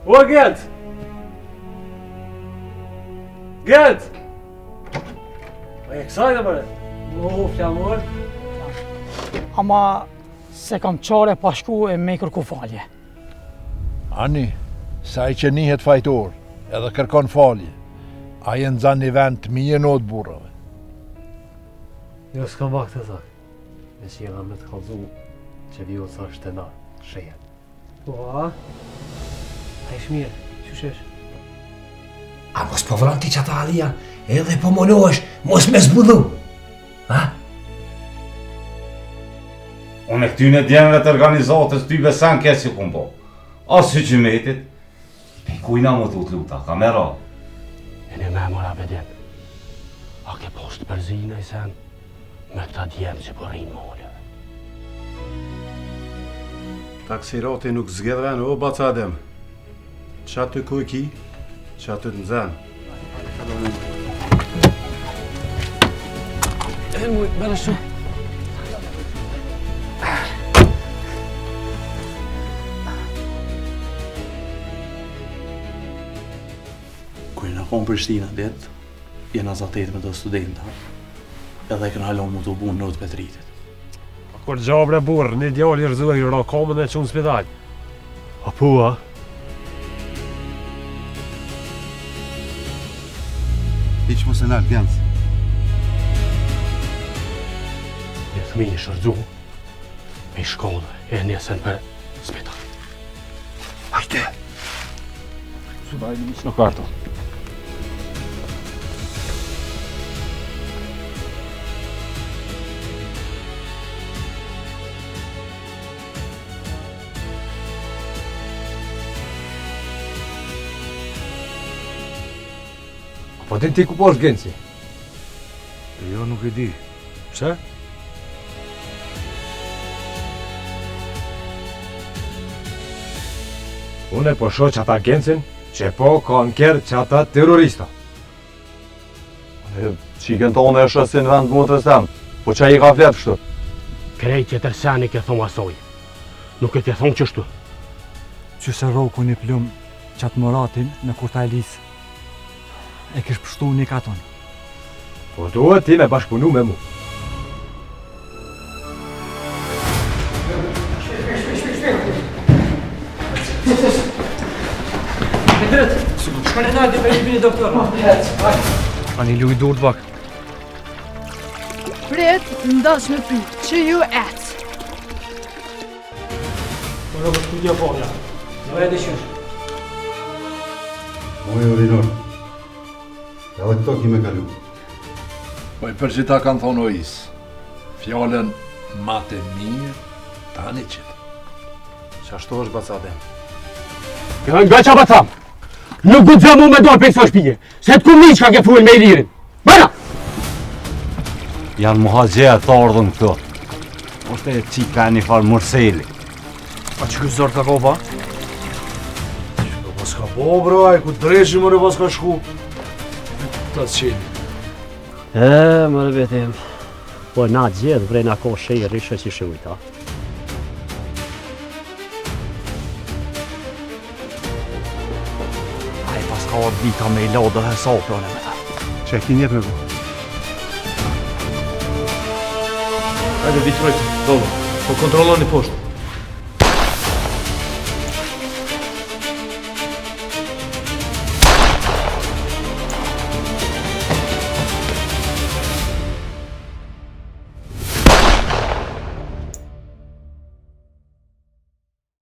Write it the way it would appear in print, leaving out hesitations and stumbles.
O, Gert! Gert! A e kësajnë, mëre? O, flamur. Ama se kam qare pa shku e me kërku falje. Ani, sa i që nihet fajtor, edhe kërkon falje, a jenë zanë një vend të mirë në të burrave. Jo, s'kam vakë të thak. Me që jena me të kalzu që vjo të është të na, shejet. Po, a? A ish mirë, qyshesh? A mos po vran ti që ata alia, edhe po monohesh, mos me zbullu. Ha? Unë e këtyne djemëve të organizatës ty besan kësë që kumë po. Asë që metit, pe kujna më të luta, kamera. E në me mora bedem. A ke post përzina i sen, me këta djemë që po rinë moleve. Taksirati nuk zgjedhven, o bacadem. Qa të kuj ki, qa të të nëzën. E në mujtë, bërë shumë. Kërë në konë Prishtina dit, jena zatet me të studenta, edhe e kënë halon mu të bunë në të Petritit. Kur gjabre burë, një djallë i rëzua i rakomën e qunë spidal. A pua? Hiq mos e nalë, Gjens. Një thmi i shërzu, me i shkollë, e njësen për spital. Hajde! Su dajnë një që në karto. Po din ti ku po është Genci? Jo, nuk e di. Pse? Unë po shoh që ata Gencin, që po kanë kërë që ata terrorista. Qikën tonë e shësin vend motrës tem, po që i ka fletë kështu? Krejt që tërsani ke thonë asoj. Nuk e ke thonë qështu. Që se roku një plumë qatë moratin në kurta e lisë. E kish pështu një katon. Po duhet ti me bashkëpunu me mu. Petret, shkone naldi me një doktor. Ani lu i dur të bak. Prit, ndash me pyt, që ju etë? Më në bështu një borja. Në e dëshysh. Moj urinor. Edhe këto ki me kalu. Po i përgjita kanë thonë o isë, fjallën mate mirë, tani qëtë. Qa shto është bacadem? Nga qa pa thamë, nuk du të zë mu me dorë për këso shpije, se të kumë një që ka ke full me i lirin. Bëna! Janë muhagjeja të ardhën këto. Oshte e qika e një farë mërseli. A që kësë zorë të kopa? Shko pas ka po, bro, aj ku dreshi mëre pas ka shku. Ta të qeni. Më rëbetim, po na gjithë vrej na ko shej rishë që shujta. A i pas ka orë vita me i lodë dhe sopërën e me ta. Që e ki njep me po? Hajde, vitrojtë, dolo, po kontroloni poshtë.